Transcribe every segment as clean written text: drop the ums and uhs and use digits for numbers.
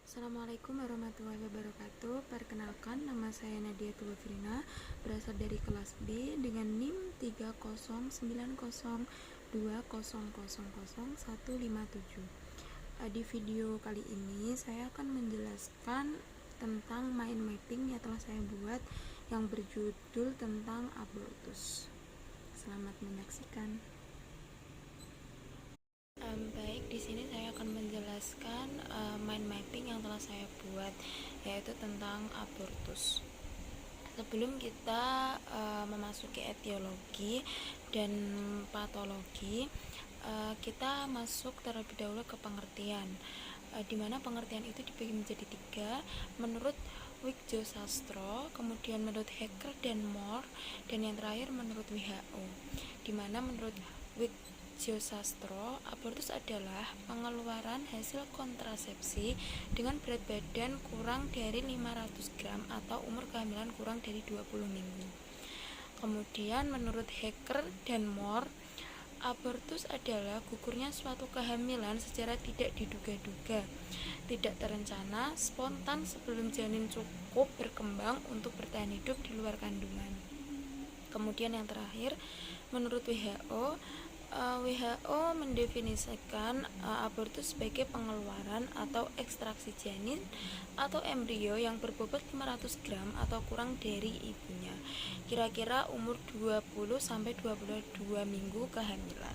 Assalamualaikum warahmatullahi wabarakatuh. Perkenalkan, nama saya Nadia Tulufrina, berasal dari kelas B dengan NIM 30902000157. Di video kali ini saya akan menjelaskan tentang mind mapping yang telah saya buat yang berjudul tentang abortus. Selamat menyaksikan. Baik, di sini saya akan menjelaskan mind mapping yang telah saya buat, yaitu tentang abortus. Sebelum kita memasuki etiologi dan patologi, kita masuk terlebih dahulu ke pengertian, di mana pengertian itu dibagi menjadi 3 menurut Wigjosastro, kemudian menurut Hecker dan Moore, dan yang terakhir menurut WHO. Di mana menurut Wigjosastro, abortus adalah pengeluaran hasil kontrasepsi dengan berat badan kurang dari 500 gram atau umur kehamilan kurang dari 20 minggu. Kemudian menurut Hecker dan Moore, abortus adalah gugurnya suatu kehamilan secara tidak diduga-duga, tidak terencana, spontan sebelum janin cukup berkembang untuk bertahan hidup di luar kandungan. Kemudian yang terakhir, menurut WHO, WHO mendefinisikan abortus sebagai pengeluaran atau ekstraksi janin atau embrio yang berbobot 500 gram atau kurang dari ibunya, kira-kira umur 20-22 minggu kehamilan.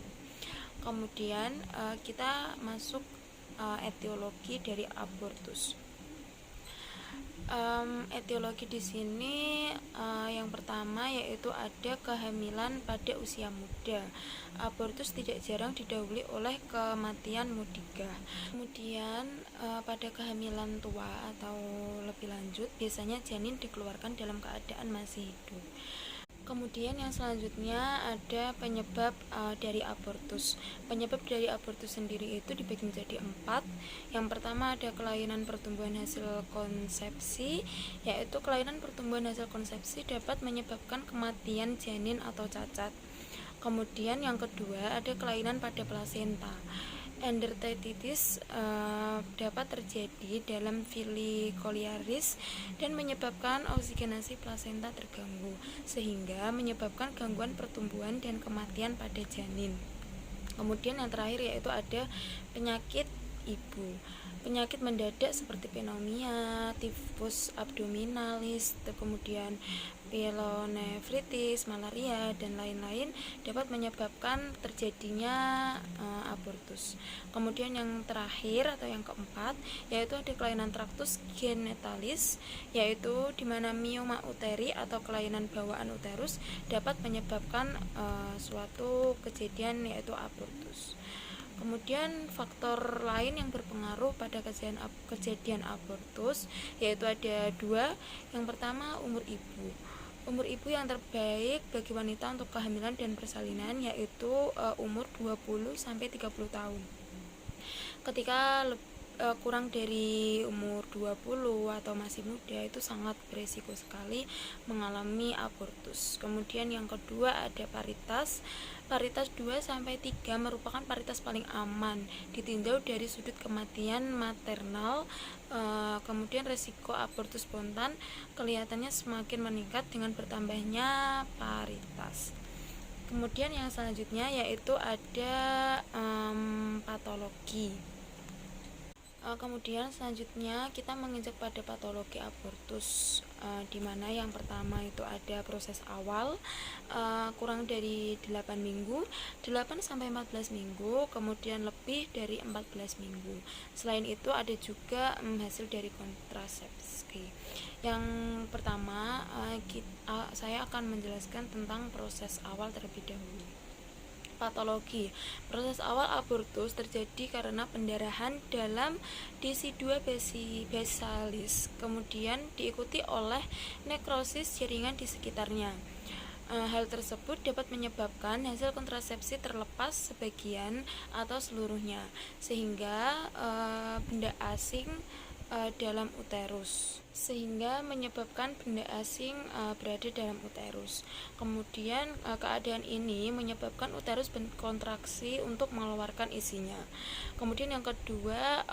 Kemudian kita masuk etiologi dari abortus. Etiologi di sini yang pertama yaitu ada kehamilan pada usia muda. Abortus tidak jarang didahului oleh kematian mudigah. Kemudian pada kehamilan tua atau lebih lanjut, biasanya janin dikeluarkan dalam keadaan masih hidup. Kemudian yang selanjutnya ada penyebab dari abortus. Penyebab dari abortus sendiri itu dibagi menjadi 4. Yang pertama ada kelainan pertumbuhan hasil konsepsi, yaitu kelainan pertumbuhan hasil konsepsi dapat menyebabkan kematian janin atau cacat. Kemudian yang kedua ada kelainan pada plasenta. Endertitis dapat terjadi dalam filicoliaris dan menyebabkan oksigenasi plasenta terganggu, sehingga menyebabkan gangguan pertumbuhan dan kematian pada janin. Kemudian yang terakhir yaitu ada penyakit ibu. Penyakit mendadak seperti pneumonia, tifus abdominalis, kemudian pielonefritis, malaria, dan lain-lain dapat menyebabkan terjadinya abortus. Kemudian yang terakhir atau yang keempat yaitu ada kelainan traktus genitalis, yaitu di mana mioma uteri atau kelainan bawaan uterus dapat menyebabkan suatu kejadian yaitu abortus. Kemudian faktor lain yang berpengaruh pada kejadian abortus yaitu ada 2. Yang pertama umur ibu. Umur ibu yang terbaik bagi wanita untuk kehamilan dan persalinan yaitu umur 20-30 tahun. Ketika kurang dari umur 20 atau masih muda itu sangat beresiko sekali mengalami abortus. Kemudian yang kedua ada paritas. Paritas 2-3 merupakan paritas paling aman ditinjau dari sudut kematian maternal. Kemudian resiko abortus spontan kelihatannya semakin meningkat dengan bertambahnya paritas. Kemudian yang selanjutnya yaitu ada patologi. Kemudian selanjutnya kita menginjak pada patologi abortus, di mana yang pertama itu ada proses awal kurang dari 8 minggu, 8-14 minggu, kemudian lebih dari 14 minggu. Selain itu ada juga hasil dari kontrasepsi. Yang pertama saya akan menjelaskan tentang proses awal terlebih dahulu. Patologi. Proses awal abortus terjadi karena pendarahan dalam DC2 basalis, kemudian diikuti oleh nekrosis jaringan di sekitarnya. Hal tersebut dapat menyebabkan hasil kontrasepsi terlepas sebagian atau seluruhnya, sehingga benda asing dalam uterus, sehingga menyebabkan benda asing berada dalam uterus. Kemudian keadaan ini menyebabkan uterus berkontraksi untuk mengeluarkan isinya. Kemudian yang kedua,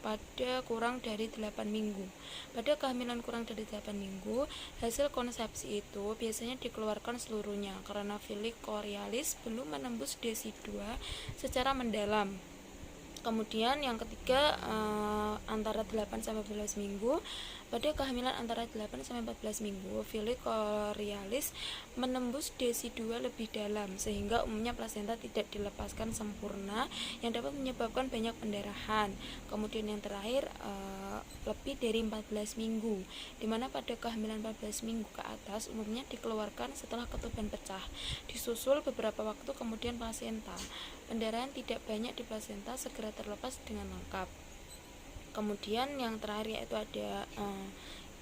pada kurang dari 8 minggu. Pada kehamilan kurang dari 8 minggu, hasil konsepsi itu biasanya dikeluarkan seluruhnya karena filix choriolis belum menembus desi 2 secara mendalam. Kemudian yang ketiga, antara 8 sampai 14 minggu. Pada kehamilan antara 8 sampai 14 minggu, filix choriolis menembus desi 2 lebih dalam sehingga umumnya plasenta tidak dilepaskan sempurna yang dapat menyebabkan banyak pendarahan. Kemudian yang terakhir, lebih dari 14 minggu, dimana pada kehamilan 14 minggu ke atas umumnya dikeluarkan setelah ketuban pecah, disusul beberapa waktu kemudian plasenta. Pendarahan tidak banyak di plasenta segera terlepas dengan lengkap. Kemudian yang terakhir yaitu ada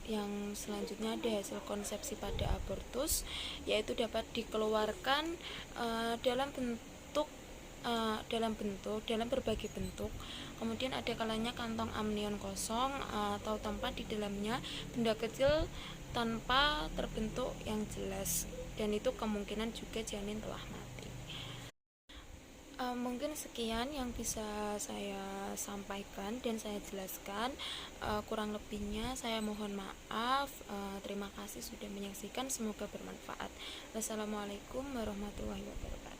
yang selanjutnya ada hasil konsepsi pada abortus, yaitu dapat dikeluarkan dalam berbagai bentuk. Kemudian ada kalanya kantong amnion kosong atau tanpa di dalamnya benda kecil tanpa terbentuk yang jelas, dan itu kemungkinan juga janin telah mati. Mungkin sekian yang bisa saya sampaikan dan saya jelaskan. Kurang lebihnya saya mohon maaf. Terima kasih sudah menyaksikan, semoga bermanfaat. Wassalamualaikum warahmatullahi wabarakatuh.